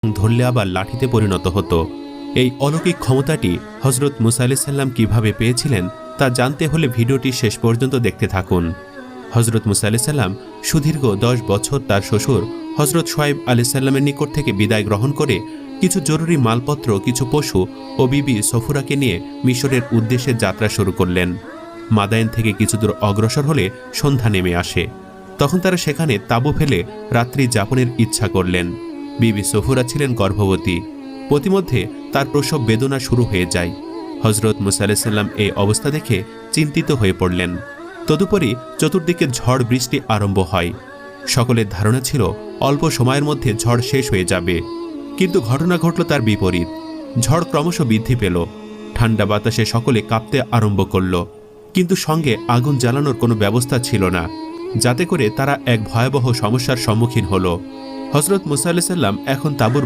ধরলে আবার লাঠিতে পরিণত হতো। এই অলৌকিক ক্ষমতাটি হযরত মুসা আলাইহিস সালাম কিভাবে পেয়েছিলেন তা জানতে হলে ভিডিওটি শেষ পর্যন্ত দেখতে থাকুন। হযরত মুসা আলাইহিস সালাম সুদীর্ঘ 10 বছর তার শ্বশুর হযরত শুআয়ব আলাইহিস সালামের নিকট থেকে বিদায় গ্রহণ করে কিছু জরুরি মালপত্র, কিছু পশু ও বিবি সফুরাকে নিয়ে মিশরের উদ্দেশ্যে যাত্রা শুরু করলেন। মাদায়েন থেকে কিছু দূর অগ্রসর হলে সন্ধ্যা নেমে আসে। তখন তারা সেখানে তাঁবু ফেলে রাত্রি যাপনের ইচ্ছা করলেন। বিবি সফুরা ছিলেন গর্ভবতী। প্রতিমধ্যে তার প্রসব বেদনা শুরু হয়ে যায়। হযরত মুসা আলাইহিস সালাম এই অবস্থা দেখে চিন্তিত হয়ে পড়লেন। তদুপরি চতুর্দিকে ঝড় বৃষ্টি আরম্ভ হয়। সকলের ধারণা ছিল অল্প সময়ের মধ্যে ঝড় শেষ হয়ে যাবে, কিন্তু ঘটনা ঘটল তার বিপরীত। ঝড় ক্রমশ বৃদ্ধি পেল। ঠান্ডা বাতাসে সকলে কাঁপতে আরম্ভ করল, কিন্তু সঙ্গে আগুন জ্বালানোর কোনো ব্যবস্থা ছিল না, যাতে করে তারা এক ভয়াবহ সমস্যার সম্মুখীন হল। হযরত মুসা আলাইহিস সালাম এখন তাঁবুর